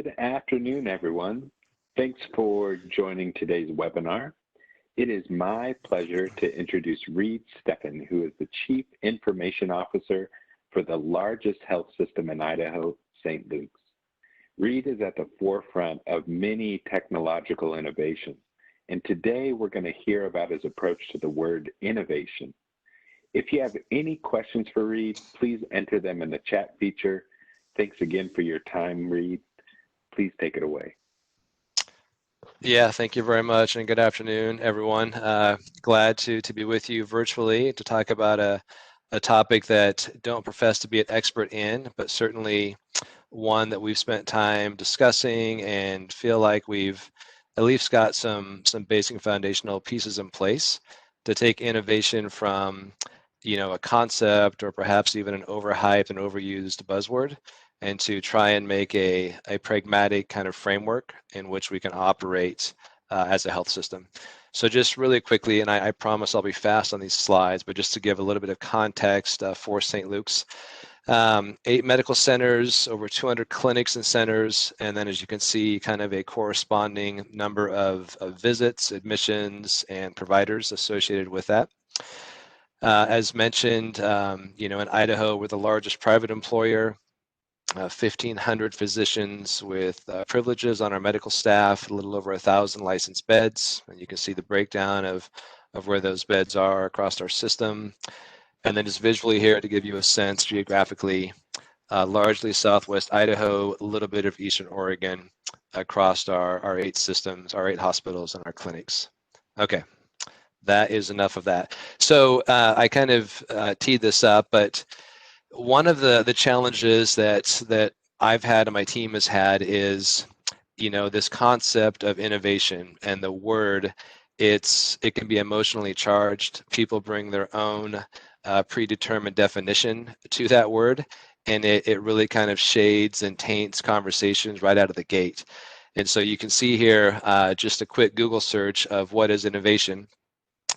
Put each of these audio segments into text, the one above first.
Good afternoon, everyone. Thanks for joining today's webinar. It is my pleasure to introduce Reid Stephan, who is the Chief Information Officer for the largest health system in Idaho, St. Luke's. Reid is at the forefront of many technological innovations, and today we're going to hear about his approach to the word innovation. If you have any questions for Reid, please enter them in the chat feature. Thanks again for your time, Reid. Please take it away. Yeah, thank you very much, and good afternoon, everyone. Glad to be with you virtually to talk about a topic that don't profess to be an expert in, but certainly one that we've spent time discussing and feel like we've at least got some basic foundational pieces in place to take innovation from, a concept or perhaps even an overhyped and overused buzzword, and to try and make a pragmatic kind of framework in which we can operate as a health system. So just really quickly, and I promise I'll be fast on these slides, but just to give a little bit of context for St. Luke's. 8 medical centers, over 200 clinics and centers, and then as you can see, kind of a corresponding number of visits, admissions, and providers associated with that. As mentioned, in Idaho, we're the largest private employer. 1,500 physicians with privileges on our medical staff, a little over 1,000 licensed beds, and you can see the breakdown of where those beds are across our system. And then just visually here to give you a sense geographically, largely Southwest Idaho, a little bit of Eastern Oregon across our 8 systems, our 8 hospitals and our clinics. Okay, that is enough of that. So I kind of teed this up, but one of the challenges that I've had and my team has had is, this concept of innovation and the word, it can be emotionally charged. People bring their own predetermined definition to that word, and it really kind of shades and taints conversations right out of the gate. And so you can see here just a quick Google search of what is innovation,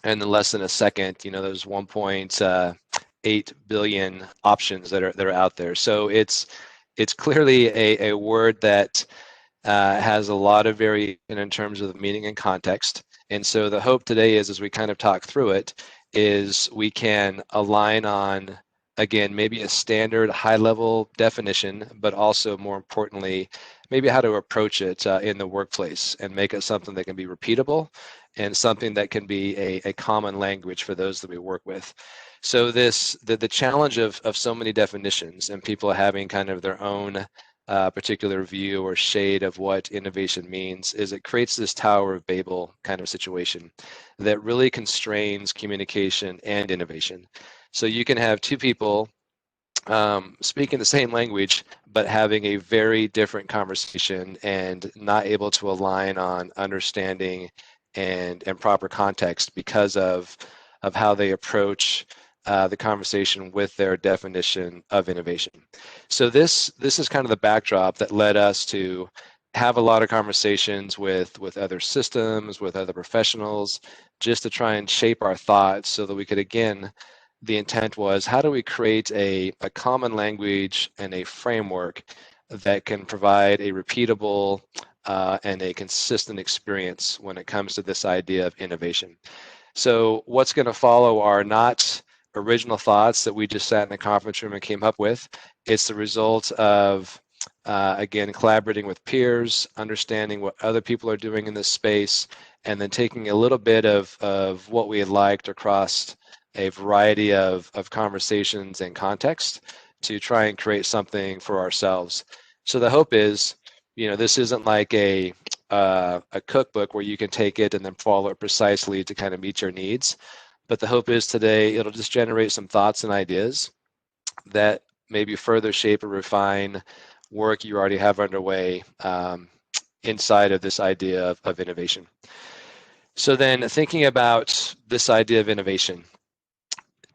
and in less than a second, there's 1.8 billion options that are out there. So it's clearly a word that has a lot of variation in terms of the meaning and context. And so the hope today is, as we kind of talk through it, is we can align on, again, maybe a standard high-level definition, but also more importantly, maybe how to approach it in the workplace and make it something that can be repeatable and something that can be a common language for those that we work with. So the challenge of so many definitions and people having kind of their own particular view or shade of what innovation means is it creates this Tower of Babel kind of situation that really constrains communication and innovation. So you can have 2 people speaking the same language, but having a very different conversation and not able to align on understanding and proper context because of how they approach the conversation with their definition of innovation. So this is kind of the backdrop that led us to have a lot of conversations with other systems, with other professionals, just to try and shape our thoughts so that we could, again, the intent was, how do we create a common language and a framework that can provide a repeatable and a consistent experience when it comes to this idea of innovation. So what's going to follow are not original thoughts that we just sat in a conference room and came up with. It's the result of, again, collaborating with peers, understanding what other people are doing in this space, and then taking a little bit of what we had liked across a variety of conversations and context to try and create something for ourselves. So the hope is, this isn't like a cookbook where you can take it and then follow it precisely to kind of meet your needs. But the hope is today it'll just generate some thoughts and ideas that maybe further shape or refine work you already have underway inside of this idea of innovation. So then thinking about this idea of innovation,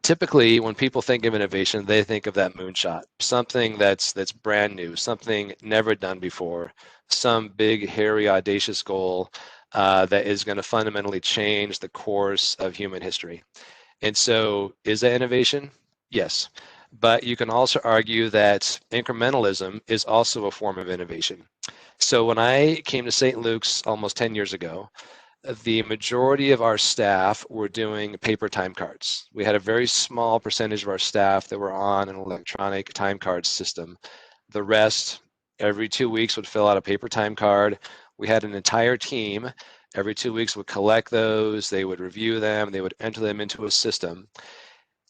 typically when people think of innovation, they think of that moonshot, something that's brand new, something never done before, some big, hairy, audacious goal that is going to fundamentally change the course of human history. And so is that innovation? Yes. But you can also argue that incrementalism is also a form of innovation. So when I came to St. Luke's almost 10 years ago, the majority of our staff were doing paper time cards. We had a very small percentage of our staff that were on an electronic time card system. The rest, every 2 weeks, would fill out a paper time card. We had an entire team. Every 2 weeks would collect those, they would review them, they would enter them into a system.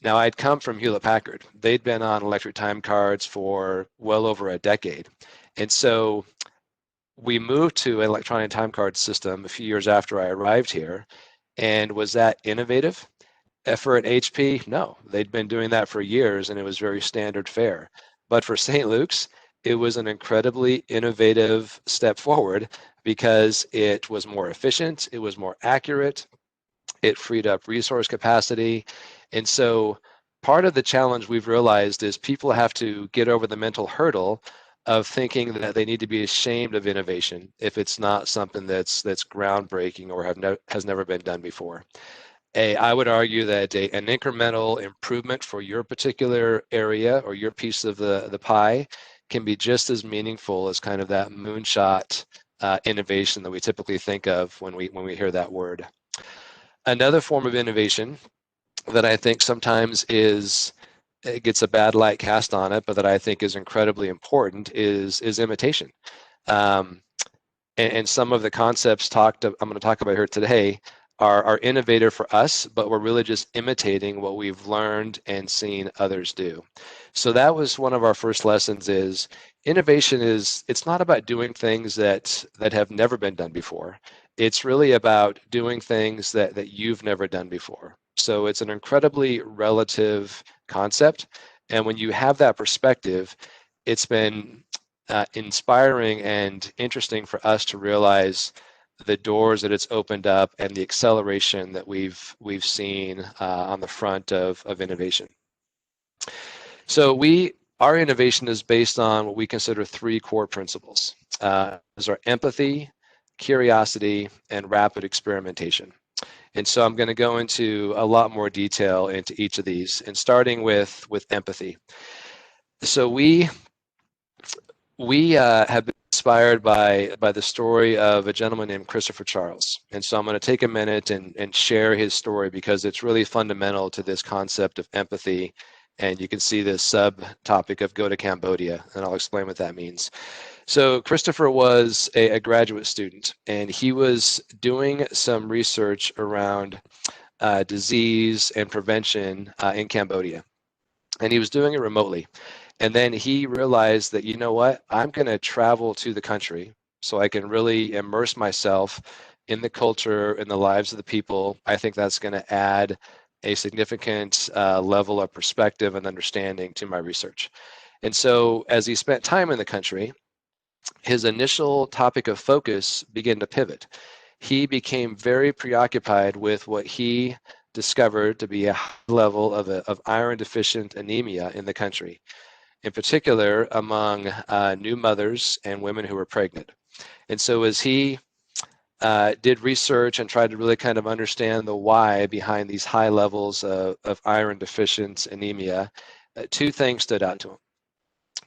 Now, I'd come from Hewlett Packard. They'd been on electric time cards for well over a decade. And so we moved to an electronic time card system a few years after I arrived here. And was that innovative? For an HP, no. They'd been doing that for years and it was very standard fare. But for St. Luke's, it was an incredibly innovative step forward because it was more efficient, it was more accurate, it freed up resource capacity. And so part of the challenge we've realized is people have to get over the mental hurdle of thinking that they need to be ashamed of innovation if it's not something that's groundbreaking or has never been done before. I would argue that an incremental improvement for your particular area or your piece of the pie can be just as meaningful as kind of that moonshot innovation that we typically think of when we hear that word. Another form of innovation that I think sometimes it gets a bad light cast on it, but that I think is incredibly important is imitation. Um, and some of the concepts I'm going to talk about here today are innovative for us, but we're really just imitating what we've learned and seen others do. So that was one of our first lessons is innovation it's not about doing things that have never been done before. It's really about doing things that you've never done before. So it's an incredibly relative concept. And when you have that perspective, it's been inspiring and interesting for us to realize the doors that it's opened up and the acceleration that we've seen on the front of innovation. So our innovation is based on what we consider three core principles. Those are empathy, curiosity, and rapid experimentation. And so I'm going to go into a lot more detail into each of these, and starting with empathy. So we have been inspired by the story of a gentleman named Christopher Charles. And so I'm going to take a minute and share his story because it's really fundamental to this concept of empathy. And you can see this subtopic of go to Cambodia, and I'll explain what that means. So Christopher was a graduate student, and he was doing some research around disease and prevention in Cambodia. And he was doing it remotely. And then he realized that, you know what, I'm going to travel to the country so I can really immerse myself in the culture, in the lives of the people. I think that's going to add a significant level of perspective and understanding to my research. And so as he spent time in the country, his initial topic of focus began to pivot. He became very preoccupied with what he discovered to be a high level of iron deficient anemia in the country, in particular among new mothers and women who were pregnant. And so as he did research and tried to really kind of understand the why behind these high levels of iron deficient anemia, two things stood out to him.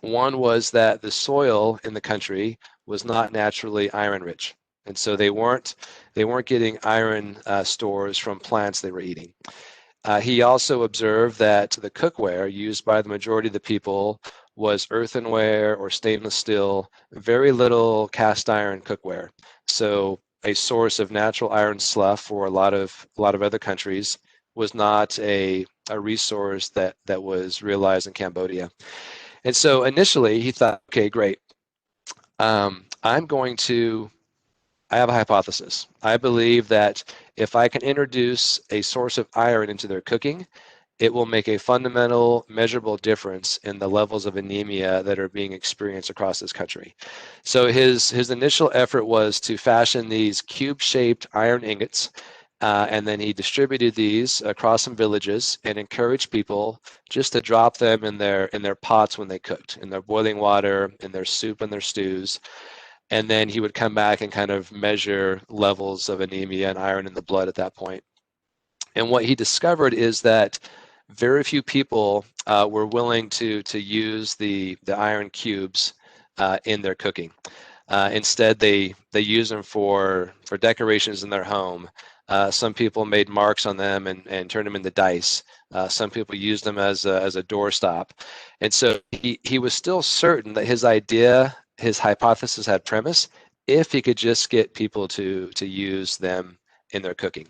One was that the soil in the country was not naturally iron rich. And so they weren't getting iron stores from plants they were eating. He also observed that the cookware used by the majority of the people was earthenware or stainless steel, very little cast iron cookware. So a source of natural iron slough for a lot of other countries was not a resource that was realized in Cambodia. And so initially he thought, okay, great. I have a hypothesis. I believe that if I can introduce a source of iron into their cooking, it will make a fundamental, measurable difference in the levels of anemia that are being experienced across this country. So his initial effort was to fashion these cube-shaped iron ingots, and then he distributed these across some villages and encouraged people just to drop them in their pots when they cooked, in their boiling water, in their soup and their stews. And then he would come back and kind of measure levels of anemia and iron in the blood at that point. And what he discovered is that very few people were willing to use the iron cubes in their cooking. Instead, they use them for decorations in their home. Some people made marks on them and turned them into dice. Some people used them as a doorstop. And so he was still certain that his idea, his hypothesis had premise if he could just get people to use them in their cooking.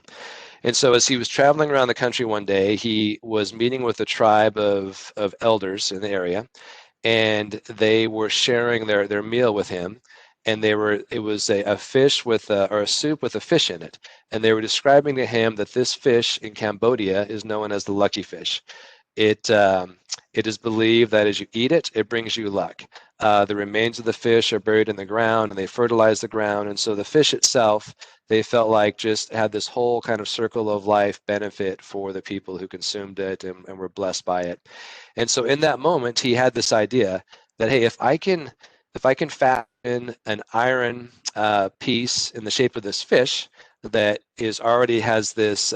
And so as he was traveling around the country one day, he was meeting with a tribe of elders in the area, and they were sharing their meal with him. And it was a fish with or a soup with a fish in it. And they were describing to him that this fish in Cambodia is known as the lucky fish. It is believed that as you eat it, it brings you luck. The remains of the fish are buried in the ground, and they fertilize the ground. And so the fish itself, they felt like just had this whole kind of circle of life benefit for the people who consumed it and were blessed by it. And so in that moment, he had this idea that, hey, if I can fashion an iron piece in the shape of this fish that already has this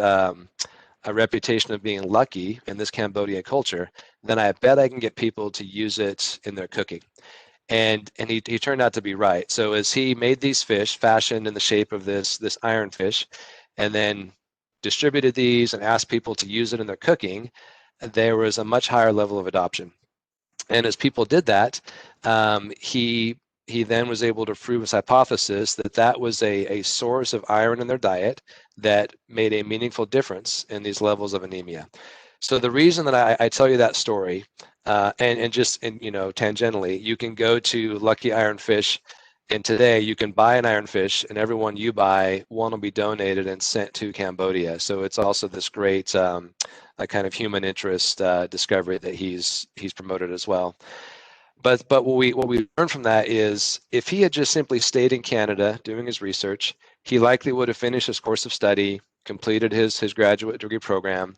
a reputation of being lucky in this Cambodian culture, then I bet I can get people to use it in their cooking. And he turned out to be right. So as he made these fish fashioned in the shape of this iron fish, and then distributed these and asked people to use it in their cooking, there was a much higher level of adoption. And as people did that, he then was able to prove his hypothesis that that was a source of iron in their diet that made a meaningful difference in these levels of anemia. So the reason that I tell you that story, and just tangentially, you can go to Lucky Iron Fish, and today you can buy an iron fish, and every one you buy, one will be donated and sent to Cambodia. So it's also this great a kind of human interest discovery that he's promoted as well. But what we learned from that is if he had just simply stayed in Canada doing his research, he likely would have finished his course of study, completed his graduate degree program,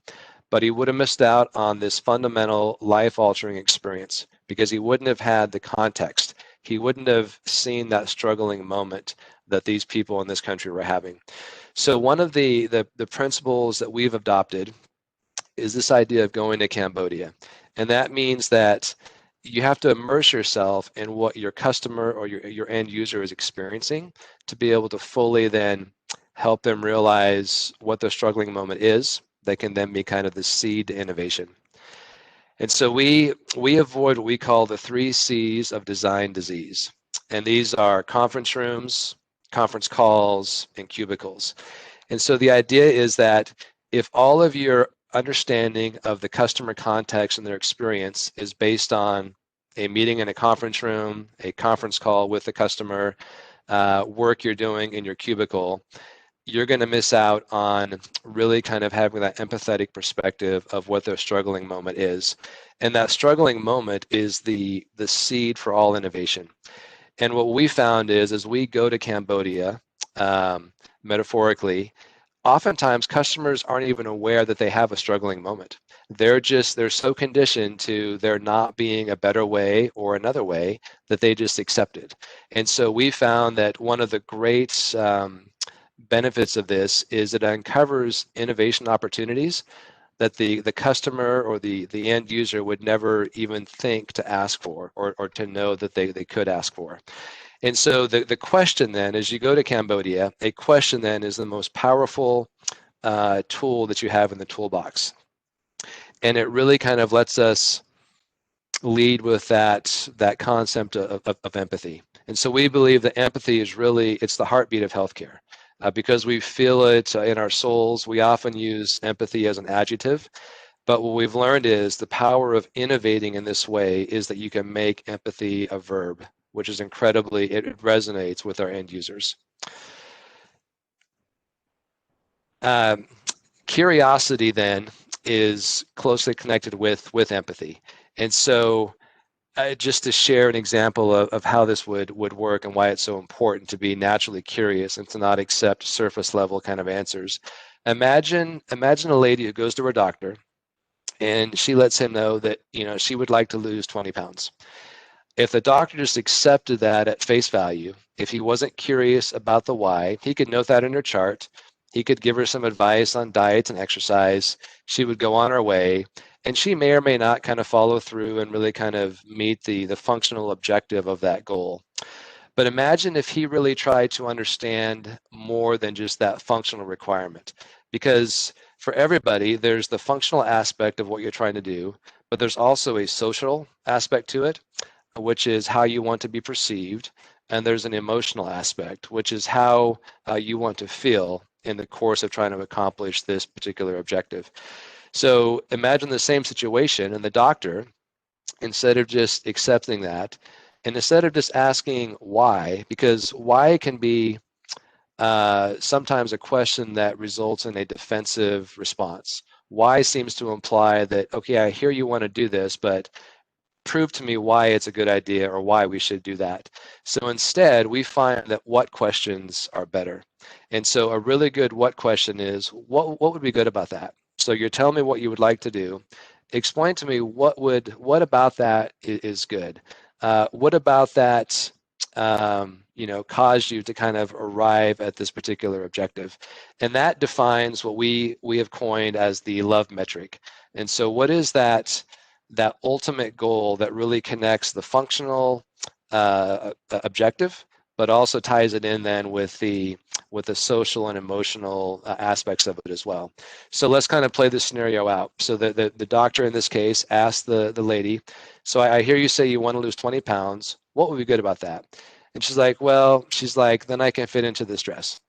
but he would have missed out on this fundamental life-altering experience because he wouldn't have had the context. He wouldn't have seen that struggling moment that these people in this country were having. So one of the principles that we've adopted is this idea of going to Cambodia. And that means that you have to immerse yourself in what your customer or your end user is experiencing to be able to fully then help them realize what their struggling moment is. That can then be kind of the seed to innovation. And so we avoid what we call the 3 C's of design disease. And these are conference rooms, conference calls, and cubicles. And so the idea is that if all of your understanding of the customer context and their experience is based on a meeting in a conference room, a conference call with the customer, work you're doing in your cubicle, you're going to miss out on really kind of having that empathetic perspective of what their struggling moment is. And that struggling moment is the seed for all innovation. And what we found is as we go to Cambodia, metaphorically, oftentimes customers aren't even aware that they have a struggling moment. They're so conditioned to there not being a better way or another way that they just accept it. And so we found that one of the great benefits of this is it uncovers innovation opportunities that the customer or the end user would never even think to ask for or to know that they could ask for. And so the question then, as you go to Cambodia, a question then is the most powerful tool that you have in the toolbox. And it really kind of lets us lead with that concept of empathy. And so we believe that empathy is really, it's the heartbeat of healthcare. Because we feel it in our souls, we often use empathy as an adjective. But what we've learned is the power of innovating in this way is that you can make empathy a verb, which is it resonates with our end users. Curiosity then is closely connected with empathy. And so just to share an example of how this would work and why it's so important to be naturally curious and to not accept surface level kind of answers. Imagine a lady who goes to her doctor and she lets him know that she would like to lose 20 pounds. If the doctor just accepted that at face value, if he wasn't curious about the why, he could note that in her chart. He could give her some advice on diet and exercise. She would go on her way. And she may or may not kind of follow through and really kind of meet the functional objective of that goal. But imagine if he really tried to understand more than just that functional requirement. Because for everybody, there's the functional aspect of what you're trying to do, but there's also a social aspect to it, which is how you want to be perceived. And there's an emotional aspect, which is how you want to feel in the course of trying to accomplish this particular objective. So imagine the same situation, and the doctor, instead of just accepting that, and instead of just asking why, because why can be sometimes a question that results in a defensive response. Why seems to imply that, okay, I hear you want to do this, but prove to me why it's a good idea or why we should do that. So instead, we find that what questions are better. And so a really good what question is, what would be good about that? So you're telling me what you would like to do. Explain to me what about that is good. What about that caused you to kind of arrive at this particular objective? And that defines what we have coined as the love metric. And so what is that ultimate goal that really connects the functional objective, but also ties it in then with the social and emotional aspects of it as well. So let's kind of play this scenario out. So the doctor in this case asked the lady, so I hear you say you want to lose 20 pounds. What would be good about that? And she's like, well, then I can fit into this dress.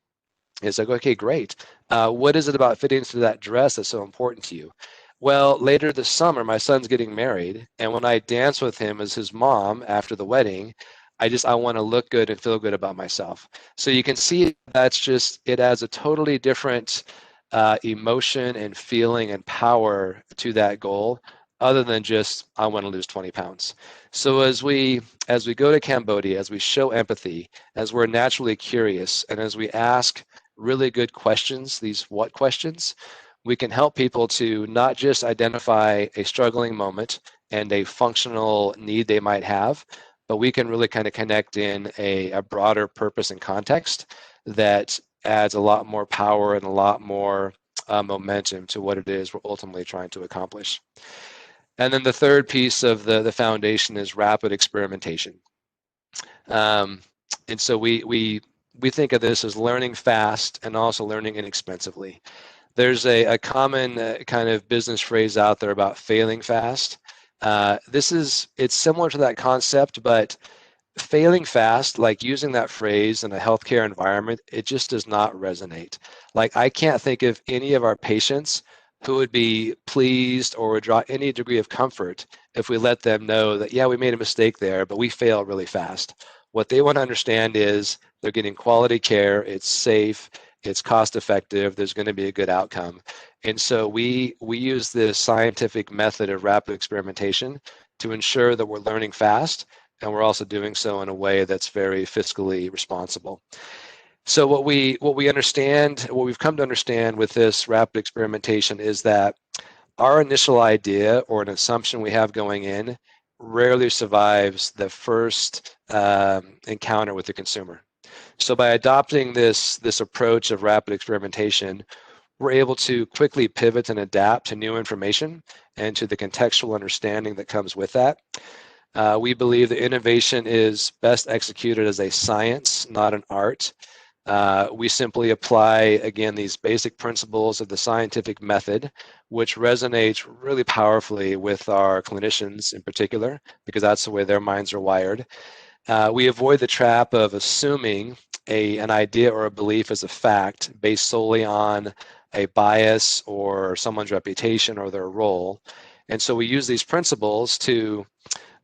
It's like, okay, great. What is it about fitting into that dress that's so important to you? Well, later this summer, my son's getting married, and when I dance with him as his mom after the wedding, I want to look good and feel good about myself. So you can see it adds a totally different emotion and feeling and power to that goal, other than just I want to lose 20 pounds. So as we go to Cambodia, as we show empathy, as we're naturally curious, and as we ask really good questions, these what questions, we can help people to not just identify a struggling moment and a functional need they might have, but we can really kind of connect in a broader purpose and context that adds a lot more power and a lot more momentum to what it is we're ultimately trying to accomplish. And then the third piece of the foundation is rapid experimentation. And so we think of this as learning fast and also learning inexpensively. There's a common kind of business phrase out there about failing fast. It's similar to that concept, but failing fast, like using that phrase in a healthcare environment, it just does not resonate. Like I can't think of any of our patients who would be pleased or would draw any degree of comfort if we let them know that, yeah, we made a mistake there, but we failed really fast. What they want to understand is they're getting quality care, it's safe, it's cost effective, there's going to be a good outcome. And so we use this scientific method of rapid experimentation to ensure that we're learning fast, and we're also doing so in a way that's very fiscally responsible. So what we've come to understand with this rapid experimentation is that our initial idea or an assumption we have going in rarely survives the first encounter with the consumer. So by adopting this approach of rapid experimentation, we're able to quickly pivot and adapt to new information and to the contextual understanding that comes with that. We believe that innovation is best executed as a science, not an art. We simply apply, again, these basic principles of the scientific method, which resonates really powerfully with our clinicians in particular, because that's the way their minds are wired. We avoid the trap of assuming an idea or a belief as a fact based solely on a bias or someone's reputation or their role. And so we use these principles to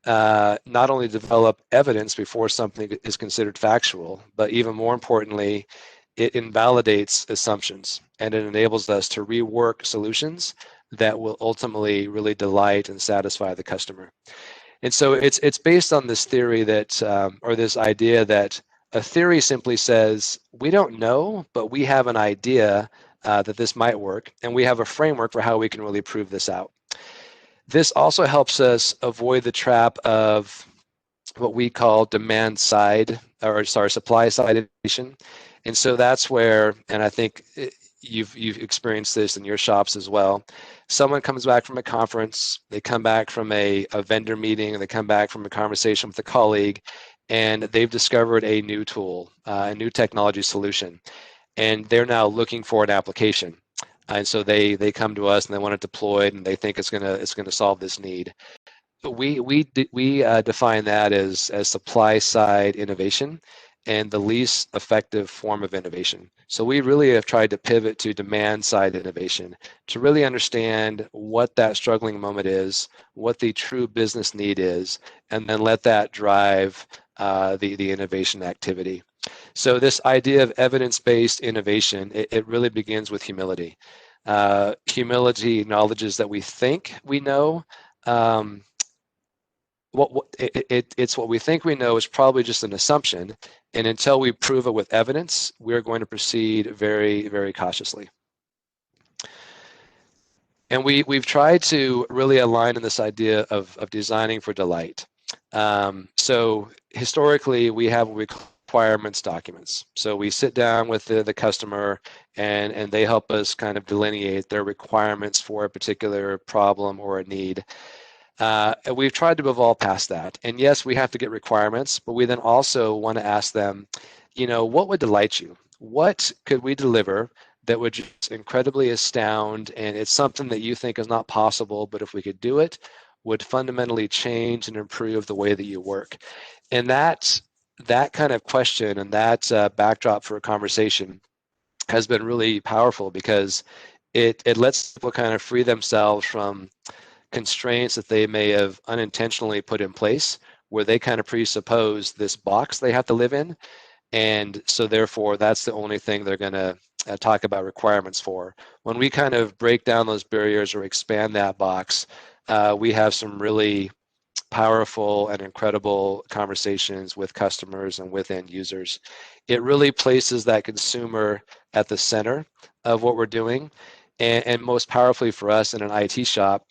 not only develop evidence before something is considered factual, but even more importantly, it invalidates assumptions and it enables us to rework solutions that will ultimately really delight and satisfy the customer. And so it's based on this theory that, or this idea that a theory simply says, we don't know, but we have an idea that this might work, and we have a framework for how we can really prove this out. This also helps us avoid the trap of what we call demand side, or sorry, supply side innovation. And so that's where, and I think you've experienced this in your shops as well. Someone comes back from a conference, they come back from a vendor meeting, they come back from a conversation with a colleague, and they've discovered a new tool, a new technology solution, and they're now looking for an application. And so they come to us and they want it deployed, and they think it's gonna solve this need. We define that as supply side innovation and the least effective form of innovation. So we really have tried to pivot to demand side innovation to really understand what that struggling moment is, what the true business need is, and then let that drive the innovation activity. So this idea of evidence-based innovation, it really begins with humility. Humility acknowledges that we think we know. It's what we think we know is probably just an assumption, and until we prove it with evidence, we're going to proceed very, very cautiously. And we've tried to really align in this idea of designing for delight. So historically, we have what we call requirements documents. So we sit down with the customer, and they help us kind of delineate their requirements for a particular problem or a need. We've tried to evolve past that. And yes, we have to get requirements, but we then also want to ask them, what would delight you? What could we deliver that would just incredibly astound, and it's something that you think is not possible, but if we could do it, would fundamentally change and improve the way that you work? And that kind of question and that backdrop for a conversation has been really powerful, because it lets people kind of free themselves from constraints that they may have unintentionally put in place, where they kind of presuppose this box they have to live in, and so therefore that's the only thing they're going to talk about requirements for. When we kind of break down those barriers or expand that box, we have some really powerful and incredible conversations with customers and with end users. It really places that consumer at the center of what we're doing, and most powerfully for us in an IT shop,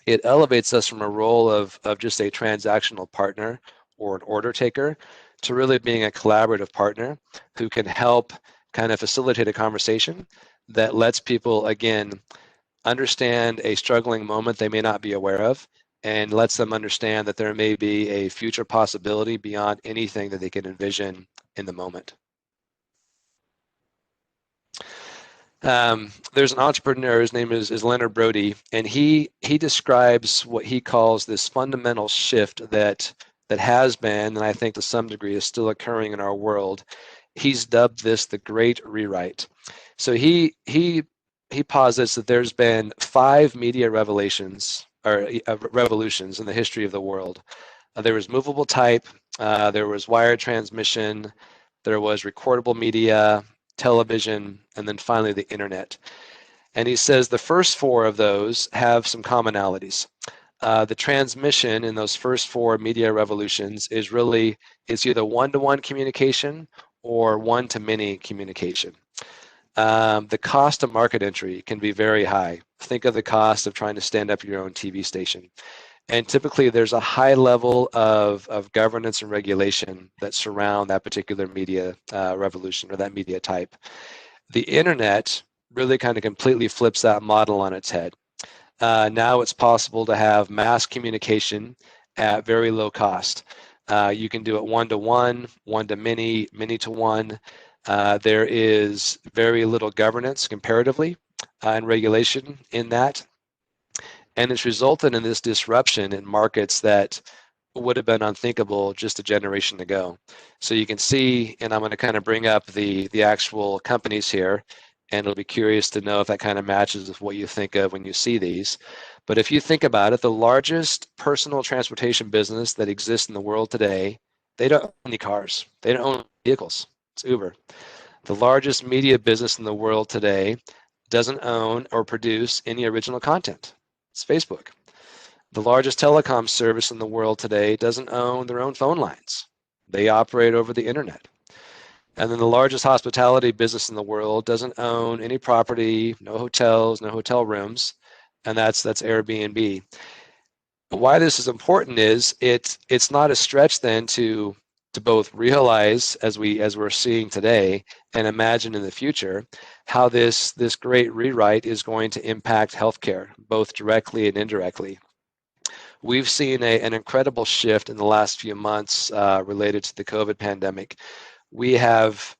it elevates us from a role of just a transactional partner or an order taker to really being a collaborative partner who can help kind of facilitate a conversation that lets people, again, understand a struggling moment they may not be aware of, and lets them understand that there may be a future possibility beyond anything that they can envision in the moment. There's an entrepreneur, his name is Leonard Brody, and he describes what he calls this fundamental shift that has been, and I think to some degree is still occurring in our world. He's dubbed this the Great Rewrite. So he posits that there's been 5 media revolutions in the history of the world. There was movable type, there was wired transmission, there was recordable media, television, and then finally the internet. And he says the first 4 of those have some commonalities. The transmission in those first 4 media revolutions is really, it's either one-to-one communication or one-to-many communication. The cost of market entry can be very high. Think of the cost of trying to stand up your own TV station. And typically there's a high level of governance and regulation that surround that particular media revolution or that media type. The internet really kind of completely flips that model on its head. Now it's possible to have mass communication at very low cost. You can do it one-to-one, one-to-many, many-to-one. There is very little governance comparatively and regulation in that. And it's resulted in this disruption in markets that would have been unthinkable just a generation ago. So you can see, and I'm going to kind of bring up the actual companies here, and it'll be curious to know if that kind of matches with what you think of when you see these. But if you think about it, the largest personal transportation business that exists in the world today, they don't own any cars. They don't own vehicles. It's Uber. The largest media business in the world today doesn't own or produce any original content. It's Facebook. The largest telecom service in the world today doesn't own their own phone lines. They operate over the internet. And then the largest hospitality business in the world doesn't own any property, no hotels, no hotel rooms, and that's Airbnb. Why this is important is it's not a stretch then to to both realize, as we're seeing today, and imagine in the future, how this great rewrite is going to impact healthcare, both directly and indirectly. We've seen an incredible shift in the last few months related to the COVID pandemic. We have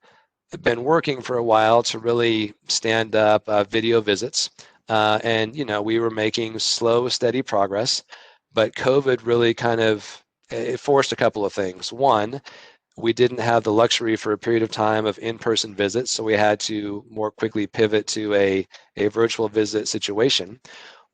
been working for a while to really stand up video visits, and we were making slow, steady progress, but COVID really kind of it forced a couple of things. One, we didn't have the luxury for a period of time of in-person visits, so we had to more quickly pivot to a virtual visit situation.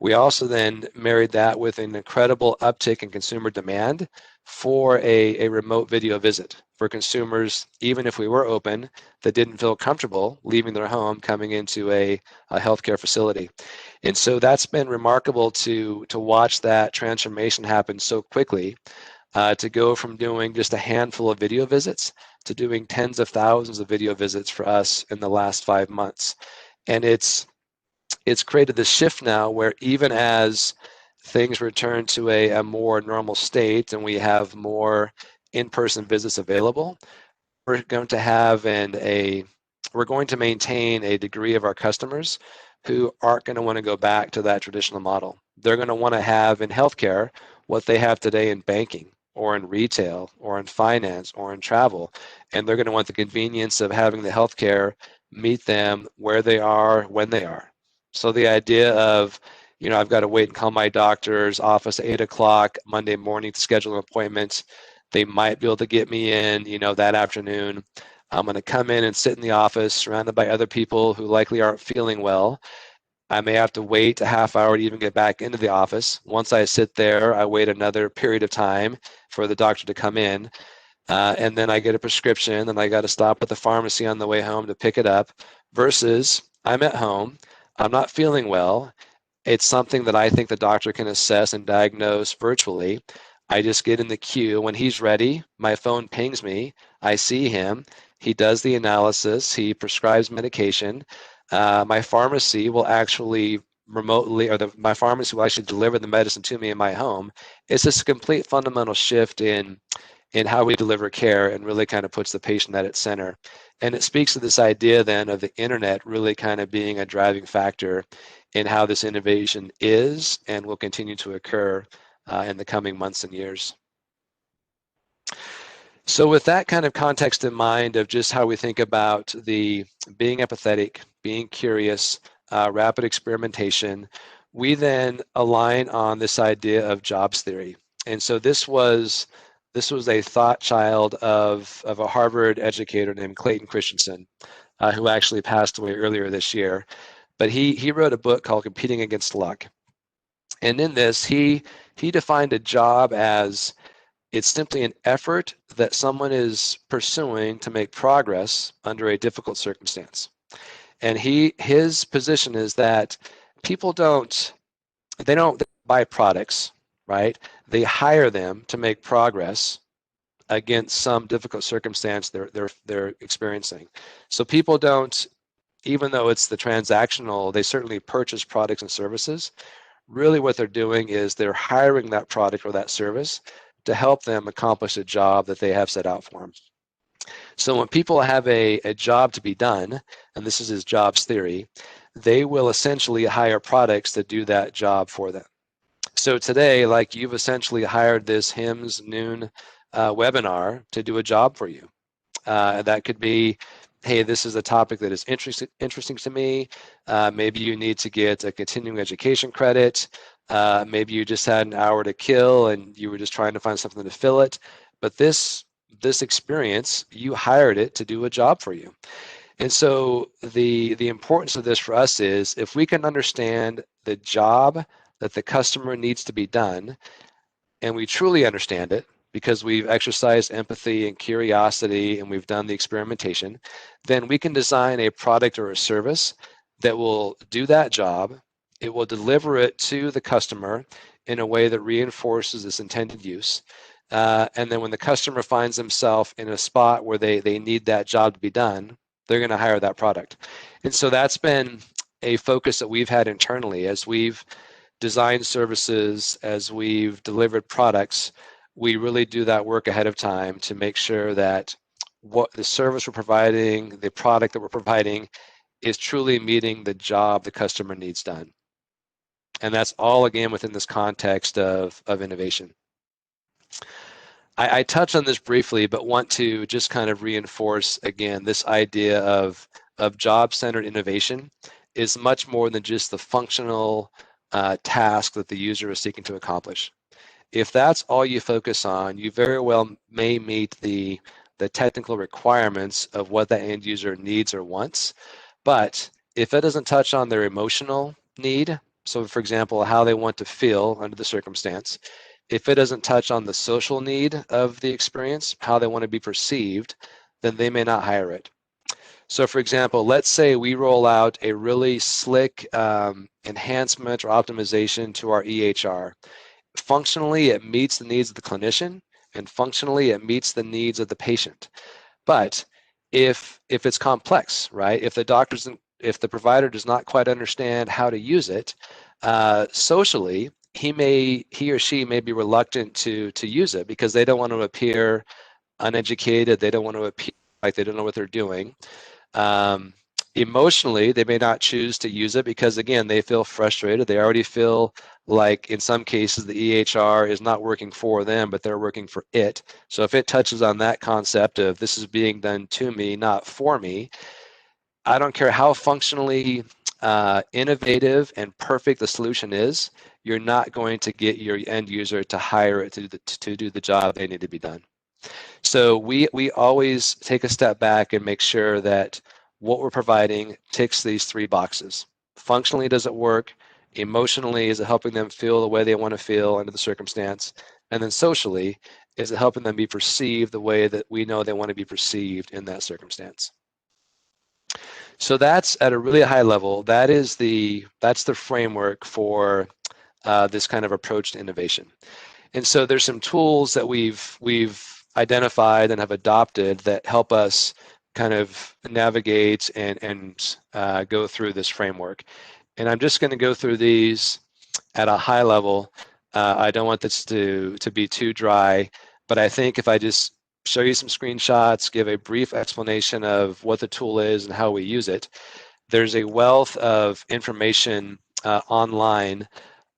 We also then married that with an incredible uptick in consumer demand for a remote video visit for consumers, even if we were open, that didn't feel comfortable leaving their home, coming into a healthcare facility. And so that's been remarkable to watch that transformation happen so quickly. To go from doing just a handful of video visits to doing tens of thousands of video visits for us in the last 5 months. And it's created this shift now where even as things return to a more normal state and we have more in-person visits available, we're going to maintain a degree of our customers who aren't going to want to go back to that traditional model. They're going to want to have in healthcare what they have today in banking, or in retail, or in finance, or in travel. And they're going to want the convenience of having the healthcare meet them where they are, when they are. So the idea of, I've got to wait and call my doctor's office at 8 o'clock Monday morning to schedule an appointment. They might be able to get me in, that afternoon. I'm going to come in and sit in the office surrounded by other people who likely aren't feeling well. I may have to wait a half hour to even get back into the office. Once I sit there, I wait another period of time for the doctor to come in. And then I get a prescription and I got to stop at the pharmacy on the way home to pick it up, versus I'm at home, I'm not feeling well. It's something that I think the doctor can assess and diagnose virtually. I just get in the queue. When he's ready, my phone pings me. I see him. He does the analysis. He prescribes medication. My pharmacy will actually remotely, or my pharmacy will actually deliver the medicine to me in my home. It's just a complete fundamental shift in how we deliver care, and really kind of puts the patient at its center. And it speaks to this idea then of the internet really kind of being a driving factor in how this innovation is and will continue to occur in the coming months and years. So with that kind of context in mind of just how we think about the being empathetic, being curious, rapid experimentation, we then align on this idea of jobs theory. And so this was a thought child of a Harvard educator named Clayton Christensen, who actually passed away earlier this year. But he wrote a book called Competing Against Luck. And in this, he defined a job as it's simply an effort that someone is pursuing to make progress under a difficult circumstance. And his position is that people don't buy products, right? They hire them to make progress against some difficult circumstance they're experiencing. So people don't, even though it's the transactional, they certainly purchase products and services. Really what they're doing is they're hiring that product or that service to help them accomplish a job that they have set out for them. So when people have a job to be done, and this is his jobs theory, they will essentially hire products to do that job for them. So today, like, you've essentially hired this HIMSS Noon webinar to do a job for you. That could be, hey, this is a topic that is interesting to me. Maybe you need to get a continuing education credit. Maybe you just had an hour to kill and you were just trying to find something to fill it. But this experience, you hired it to do a job for you. And so the importance of this for us is, if we can understand the job that the customer needs to be done, and we truly understand it because we've exercised empathy and curiosity and we've done the experimentation, then we can design a product or a service that will do that job. It will deliver it to the customer in a way that reinforces its intended use. And then when the customer finds themselves in a spot where they need that job to be done, they're going to hire that product. And so that's been a focus that we've had internally as we've designed services, as we've delivered products. we really do that work ahead of time to make sure that what the service we're providing, the product that we're providing, is truly meeting the job the customer needs done. And that's all, again, within this context of innovation. I touched on this briefly, but want to just kind of reinforce, again, this idea of job-centered innovation is much more than just the functional task that the user is seeking to accomplish. If that's all you focus on, you very well may meet the technical requirements of what that end user needs or wants. But if it doesn't touch on their emotional need, so for example, how they want to feel under the circumstance, if it doesn't touch on the social need of the experience, how they want to be perceived, then they may not hire it. So for example, let's say we roll out a really slick enhancement or optimization to our EHR. Functionally, it meets the needs of the clinician, and functionally, it meets the needs of the patient. But if it's complex, right? If the provider does not quite understand how to use it, socially, he or she may be reluctant to use it because they don't want to appear uneducated. They don't want to appear like they don't know what they're doing. Emotionally, they may not choose to use it because, again, they feel frustrated. They already feel like, in some cases, the EHR is not working for them, but they're working for it. So if it touches on that concept of this is being done to me, not for me, I don't care how functionally innovative and perfect the solution is, you're not going to get your end user to hire it to do the job they need to be done. So we always take a step back and make sure that what we're providing ticks these three boxes. Functionally, does it work? Emotionally, is it helping them feel the way they want to feel under the circumstance? And then socially, is it helping them be perceived the way that we know they want to be perceived in that circumstance? So that's at a really high level. That's the framework for this kind of approach to innovation. And so there's some tools that we've identified and have adopted that help us kind of navigate and go through this framework. And I'm just going to go through these at a high level. I don't want this to be too dry, but I think if I just show you some screenshots, give a brief explanation of what the tool is and how we use it, there's a wealth of information online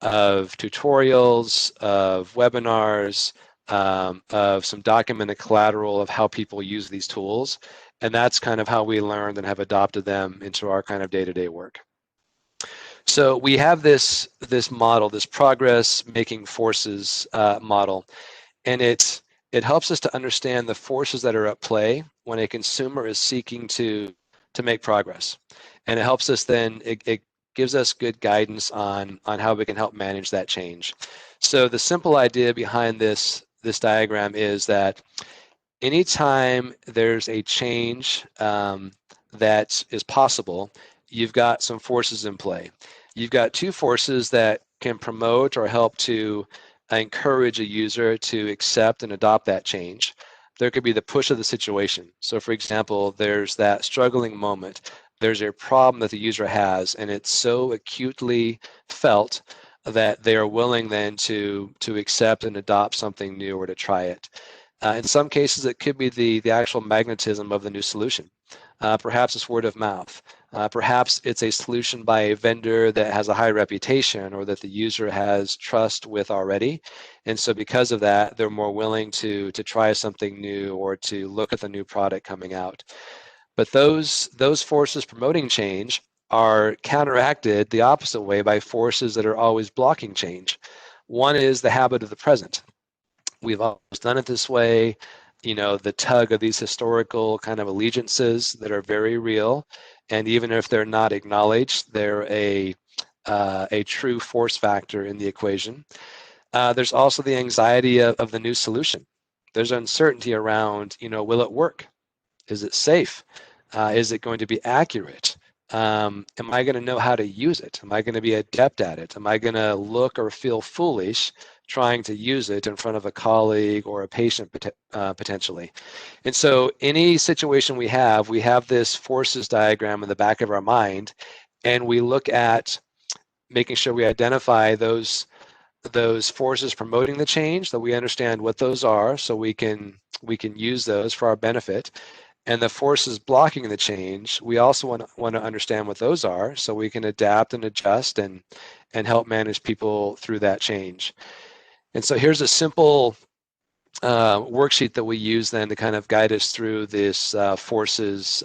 of tutorials, of webinars, of some documented collateral of how people use these tools. And that's kind of how we learned and have adopted them into our kind of day-to-day work. So we have this model, this progress making forces model, and it helps us to understand the forces that are at play when a consumer is seeking to make progress. And it helps us then, it gives us good guidance on how we can help manage that change. So the simple idea behind this diagram is that anytime there's a change that is possible, you've got some forces in play. You've got two forces that can promote or help to encourage a user to accept and adopt that change. There could be the push of the situation. So for example, there's that struggling moment. There's a problem that the user has, and it's so acutely felt that they are willing then to accept and adopt something new or to try it. In some cases, it could be the actual magnetism of the new solution. Perhaps it's word of mouth. Perhaps it's a solution by a vendor that has a high reputation or that the user has trust with already. And so because of that, they're more willing to try something new or to look at the new product coming out. But those forces promoting change are counteracted the opposite way by forces that are always blocking change. One is the habit of the present. We've always done it this way. You know, the tug of these historical kind of allegiances that are very real, and even if they're not acknowledged, they're a true force factor in the equation. There's also the anxiety of the new solution. There's uncertainty around, you know, will it work? Is it safe? Is it going to be accurate? Am I going to know how to use it? Am I going to be adept at it? Am I going to look or feel foolish trying to use it in front of a colleague or a patient potentially? And so any situation we have this forces diagram in the back of our mind, and we look at making sure we identify those those forces promoting the change, that we understand what those are so we can use those for our benefit. And the forces blocking the change, we also want to understand what those are so we can adapt and adjust and help manage people through that change. And so here's a simple worksheet that we use then to kind of guide us through this forces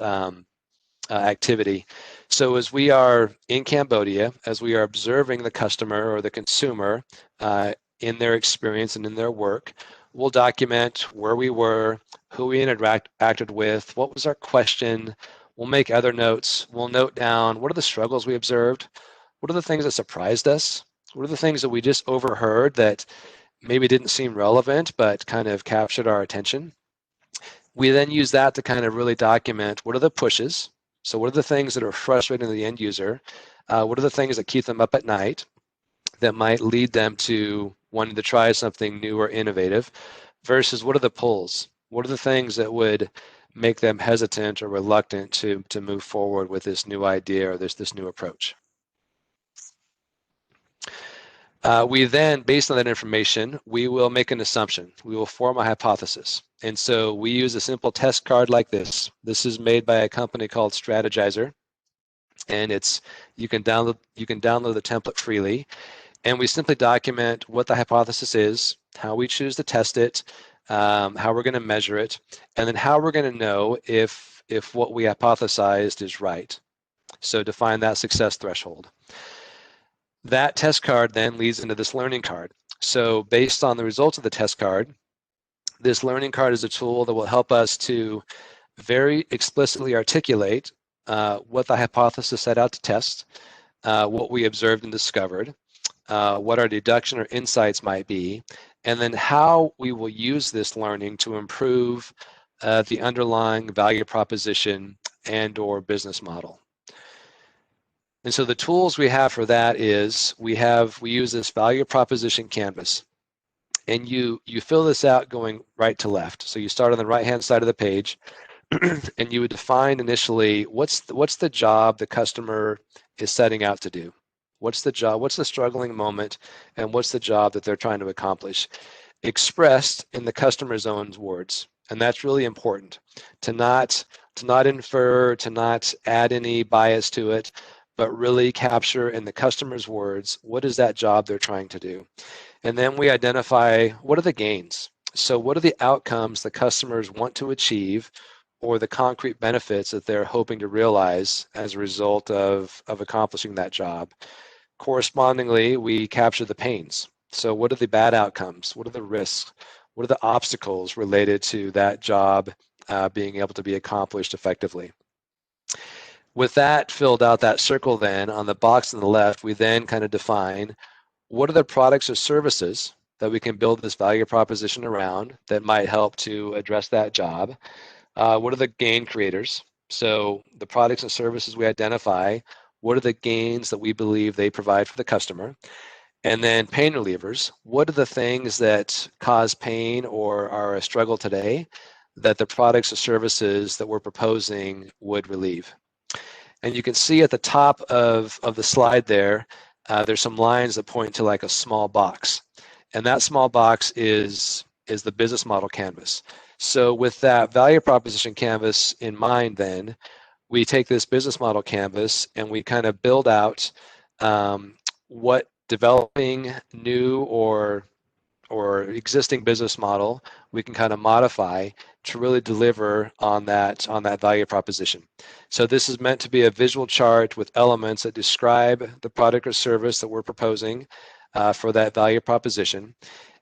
activity. So as we are in Cambodia, as we are observing the customer or the consumer in their experience and in their work, we'll document where we were, who we interacted with, what was our question. We'll make other notes. We'll note down what are the struggles we observed, what are the things that surprised us, what are the things that we just overheard that maybe didn't seem relevant but kind of captured our attention. We then use that to kind of really document what are the pushes. So what are the things that are frustrating to the end user? What are the things that keep them up at night that might lead them to wanting to try something new or innovative, versus what are the pulls? What are the things that would make them hesitant or reluctant to move forward with this new idea or this new approach? We then, based on that information, we will make an assumption. We will form a hypothesis. And so we use a simple test card like this. This is made by a company called Strategizer, and you can download the template freely. And we simply document what the hypothesis is, how we choose to test it, how we're going to measure it, and then how we're going to know if what we hypothesized is right. So define that success threshold. That test card then leads into this learning card. So based on the results of the test card, this learning card is a tool that will help us to very explicitly articulate what the hypothesis set out to test, what we observed and discovered, what our deduction or insights might be, and then how we will use this learning to improve the underlying value proposition and or business model. And so the tools we have for that is we use this value proposition canvas, and you fill this out going right to left. So you start on the right hand side of the page and you would define initially what's the job the customer is setting out to do. What's the job, what's the struggling moment, and what's the job that they're trying to accomplish, expressed in the customer's own words. And that's really important, to not infer, to not add any bias to it, but really capture in the customer's words, what is that job they're trying to do? And then we identify what are the gains. So what are the outcomes the customers want to achieve, or the concrete benefits that they're hoping to realize as a result of accomplishing that job. Correspondingly, we capture the pains. So what are the bad outcomes? What are the risks? What are the obstacles related to that job being able to be accomplished effectively? With that filled out, that circle then, on the box on the left, we then kind of define what are the products or services that we can build this value proposition around that might help to address that job. What are the gain creators? So the products and services we identify, what are the gains that we believe they provide for the customer? And then pain relievers, what are the things that cause pain or are a struggle today that the products or services that we're proposing would relieve? And you can see at the top of the slide there, there's some lines that point to like a small box. And that small box is the business model canvas. So with that value proposition canvas in mind then, we take this business model canvas and we kind of build out what developing new or existing business model we can kind of modify to really deliver on that value proposition. So this is meant to be a visual chart with elements that describe the product or service that we're proposing for that value proposition.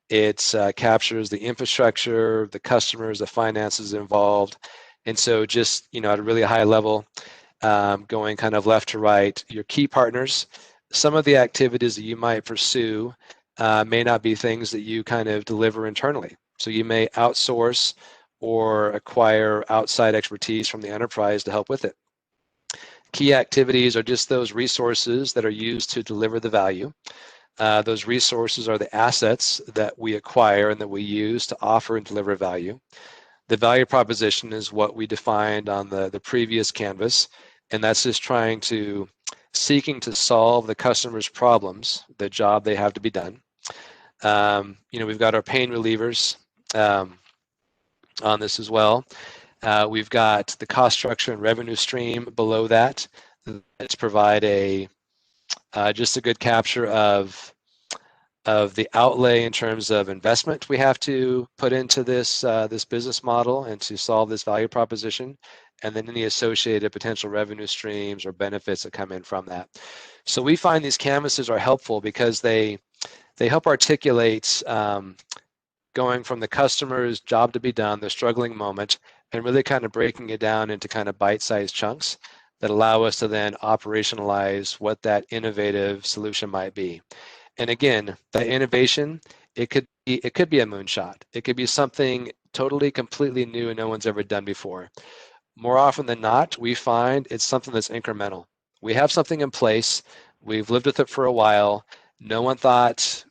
It captures the infrastructure, the customers, the finances involved. And so just, at a really high level, going kind of left to right, your key partners, some of the activities that you might pursue may not be things that you kind of deliver internally. So you may outsource or acquire outside expertise from the enterprise to help with it. Key activities are just those resources that are used to deliver the value. Those resources are the assets that we acquire and that we use to offer and deliver value. The value proposition is what we defined on the previous canvas, and that's just seeking to solve the customer's problems, the job they have to be done. We've got our pain relievers on this as well. We've got the cost structure and revenue stream below that. Let's provide just a good capture of the outlay in terms of investment we have to put into this business model and to solve this value proposition, and then any associated potential revenue streams or benefits that come in from that. So we find these canvases are helpful because they help articulate going from the customer's job to be done, their struggling moment, and really kind of breaking it down into kind of bite-sized chunks that allow us to then operationalize what that innovative solution might be. And again, that innovation, it could be a moonshot. It could be something totally, completely new and no one's ever done before. More often than not, we find it's something that's incremental. We have something in place. We've lived with it for a while. No one thought,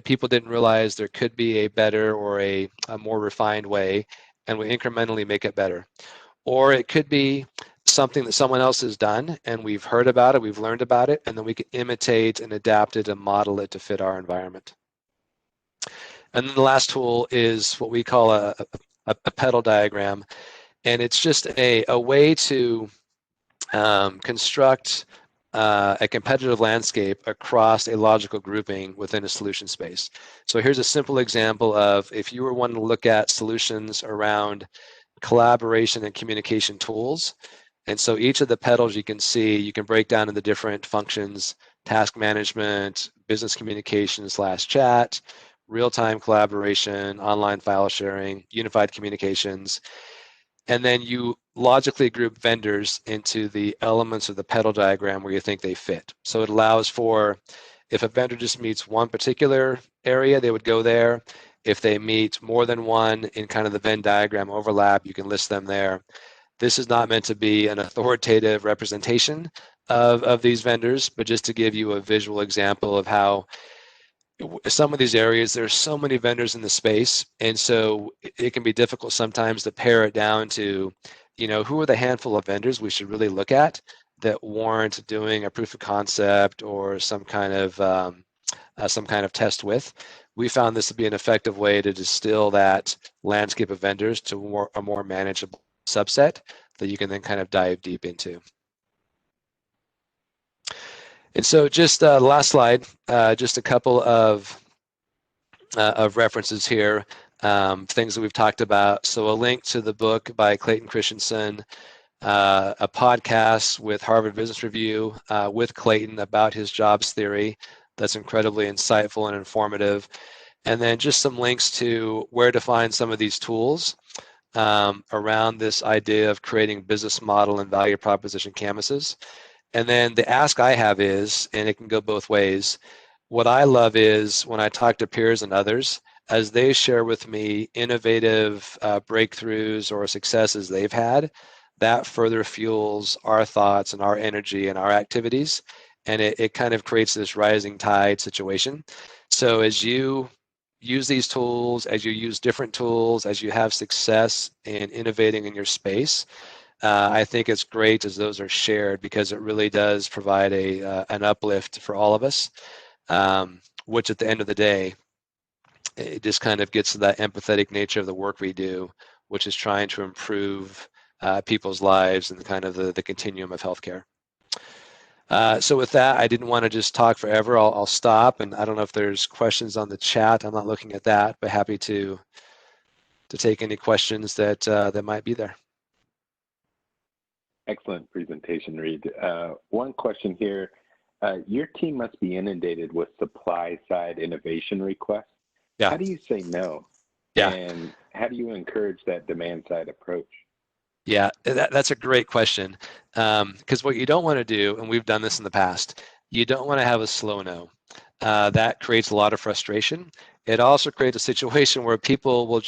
people didn't realize there could be a better or a more refined way, and we incrementally make it better. Or it could be something that someone else has done and we've heard about it, we've learned about it, and then we can imitate and adapt it and model it to fit our environment. And then the last tool is what we call a petal diagram. And it's just a way to construct a competitive landscape across a logical grouping within a solution space. So here's a simple example of if you were wanting to look at solutions around collaboration and communication tools. And so each of the petals you can see, you can break down into different functions: task management, business communication / chat, real-time collaboration, online file sharing, unified communications. And then you logically group vendors into the elements of the petal diagram where you think they fit. So it allows for, if a vendor just meets one particular area, they would go there. If they meet more than one in kind of the Venn diagram overlap, you can list them there. This is not meant to be an authoritative representation of these vendors, but just to give you a visual example of how some of these areas, there's so many vendors in the space, and so it can be difficult sometimes to pare it down to, who are the handful of vendors we should really look at that warrant doing a proof of concept or some kind of test with. We found this to be an effective way to distill that landscape of vendors to a more manageable subset that you can then kind of dive deep into. And so just the last slide, just a couple of references here, things that we've talked about. So a link to the book by Clayton Christensen, a podcast with Harvard Business Review with Clayton about his jobs theory that's incredibly insightful and informative. And then just some links to where to find some of these tools around this idea of creating business model and value proposition canvases. And then the ask I have is, and it can go both ways, what I love is when I talk to peers and others, as they share with me innovative breakthroughs or successes they've had, that further fuels our thoughts and our energy and our activities. And it kind of creates this rising tide situation. So as you use these tools, as you use different tools, as you have success in innovating in your space, I think it's great as those are shared, because it really does provide an uplift for all of us, which at the end of the day, it just kind of gets to that empathetic nature of the work we do, which is trying to improve people's lives and kind of the continuum of healthcare. So with that, I didn't want to just talk forever. I'll stop, and I don't know if there's questions on the chat. I'm not looking at that, but happy to take any questions that might be there. Excellent presentation, Reid. One question here. Your team must be inundated with supply-side innovation requests. Yeah. How do you say no? Yeah. And how do you encourage that demand-side approach? Yeah, that's a great question. Because what you don't want to do, and we've done this in the past, you don't want to have a slow no. That creates a lot of frustration. It also creates a situation where people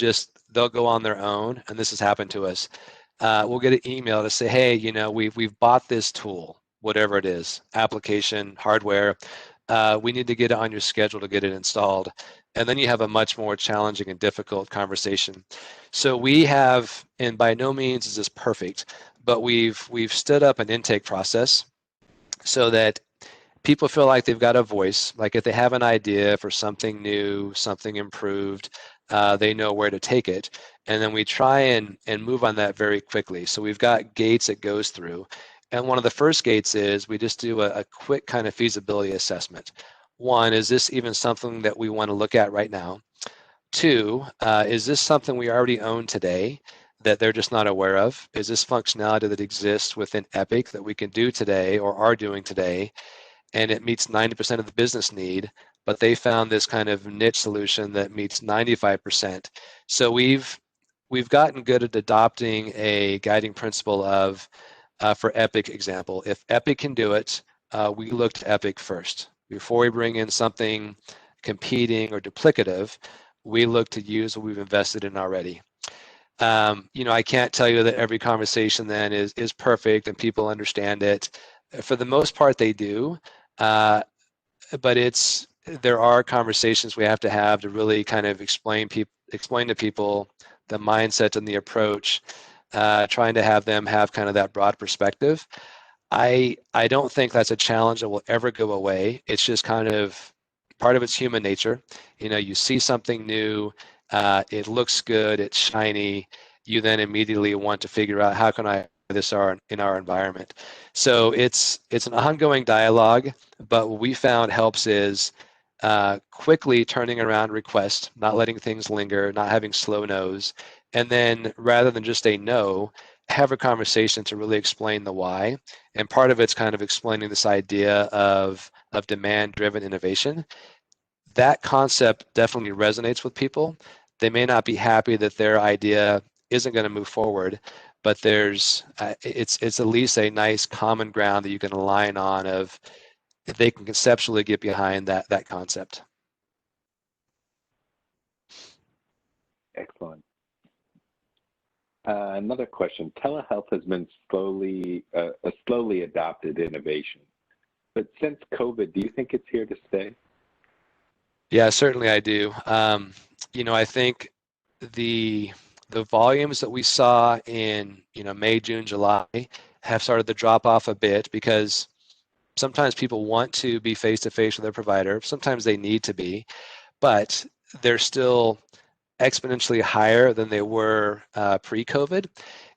they'll go on their own, and this has happened to us. We'll get an email to say, hey, we've bought this tool, whatever it is, application, hardware. We need to get it on your schedule to get it installed. And then you have a much more challenging and difficult conversation. So we have, and by no means is this perfect, but we've stood up an intake process so that people feel like they've got a voice. Like if they have an idea for something new, something improved, they know where to take it. And then we try and move on that very quickly. So we've got gates it goes through. And one of the first gates is we just do a quick kind of feasibility assessment. One, is this even something that we want to look at right now? Two, is this something we already own today that they're just not aware of? Is this functionality that exists within Epic that we can do today or are doing today, and it meets 90% of the business need, but they found this kind of niche solution that meets 95%. So we've gotten good at adopting a guiding principle of, for Epic example, if Epic can do it, we look to Epic first. Before we bring in something competing or duplicative, we look to use what we've invested in already. I can't tell you that every conversation then is perfect and people understand it. For the most part, they do, but there are conversations we have to really kind of explain to people the mindset and the approach, trying to have them have kind of that broad perspective. I don't think that's a challenge that will ever go away. It's just kind of part of its human nature. You see something new, it looks good, it's shiny, you then immediately want to figure out how can I this in our environment. So it's an ongoing dialogue, but what we found helps is quickly turning around requests, not letting things linger, not having slow no's, and then rather than just a no, have a conversation to really explain the why. And part of it's kind of explaining this idea of demand-driven innovation. That concept definitely resonates with people. They may not be happy that their idea isn't going to move forward, but it's at least a nice common ground that you can align on of if they can conceptually get behind that concept. Excellent. Another question. Telehealth has been a slowly adopted innovation, but since COVID, do you think it's here to stay? Yeah, certainly I do. I think the volumes that we saw in May, June, July have started to drop off a bit because sometimes people want to be face-to-face with their provider. Sometimes they need to be, but they're still exponentially higher than they were pre-COVID.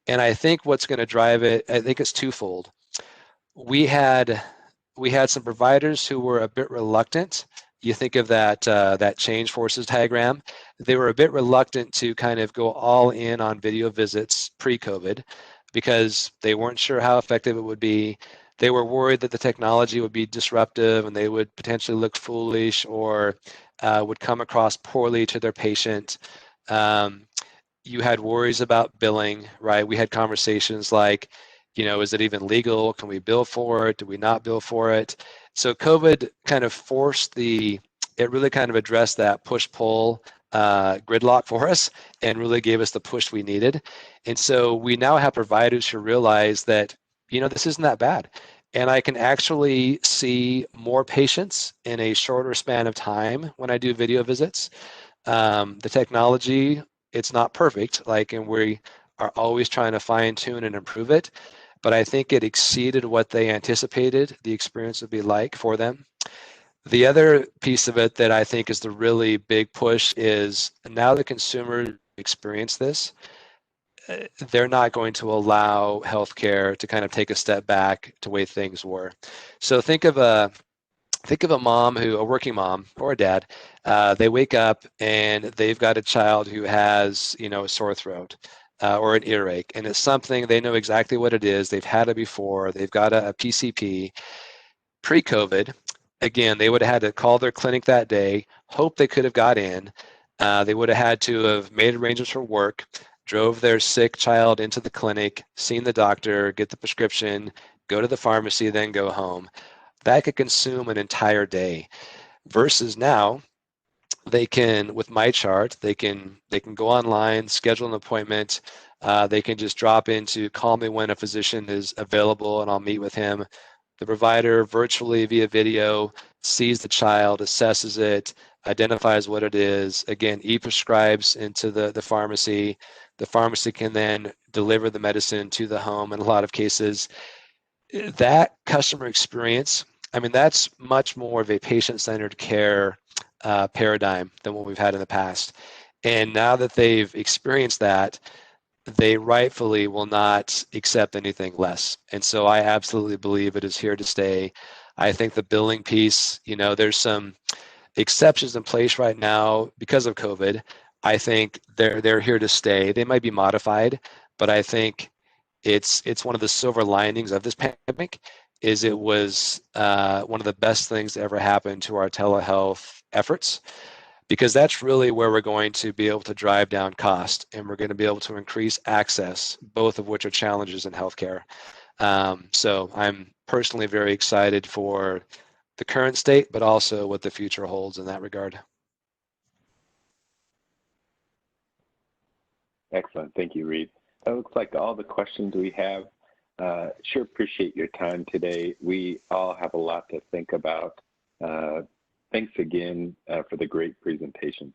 And I think what's going to drive it, I think it's twofold. We had some providers who were a bit reluctant. You think of that change forces diagram. They were a bit reluctant to kind of go all in on video visits pre-COVID because they weren't sure how effective it would be. They were worried that the technology would be disruptive and they would potentially look foolish or would come across poorly to their patient. You had worries about billing, right? We had conversations like, is it even legal? Can we bill for it? Do we not bill for it? So COVID kind of it really kind of addressed that push-pull gridlock for us and really gave us the push we needed. And so we now have providers who realize that, this isn't that bad. And I can actually see more patients in a shorter span of time when I do video visits. The technology, it's not perfect, and we are always trying to fine tune and improve it, but I think it exceeded what they anticipated the experience would be like for them. The other piece of it that I think is the really big push is now the consumers experience this, they're not going to allow healthcare to kind of take a step back to the way things were. So think of a mom a working mom or a dad, they wake up and they've got a child who has, a sore throat or an earache, and it's something they know exactly what it is. They've had it before. They've got a PCP. Pre-COVID, again, they would have had to call their clinic that day, hope they could have got in. They would have had to have made arrangements for work, drove their sick child into the clinic, seen the doctor, get the prescription, go to the pharmacy, then go home. That could consume an entire day. Versus now, they can, with MyChart, they can go online, schedule an appointment. They can just drop into call me when a physician is available and I'll meet with him. The provider virtually via video sees the child, assesses it, identifies what it is. Again, e-prescribes into the pharmacy. The pharmacy can then deliver the medicine to the home in a lot of cases. That customer experience I mean, that's much more of a patient-centered care paradigm than what we've had in the past. And now that they've experienced that, they rightfully will not accept anything less. And so I absolutely believe it is here to stay. I think the billing piece, you know, there's some exceptions in place right now because of COVID. I think they're here to stay. They might be modified, but I think it's one of the silver linings of this pandemic is it was one of the best things that ever happened to our telehealth efforts, because that's really where we're going to be able to drive down cost and we're going to be able to increase access, both of which are challenges in healthcare. So I'm personally very excited for the current state, but also what the future holds in that regard. Excellent. Thank you, Reid. That looks like all the questions we have. Sure appreciate your time today. We all have a lot to think about. Thanks again for the great presentation.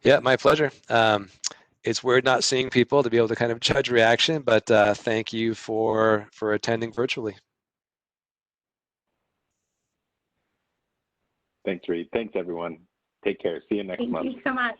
Yeah, my pleasure. It's weird not seeing people to be able to kind of judge reaction, but thank you for attending virtually. Thanks, Reid. Thanks, everyone. Take care. See you next month. Thank you so much.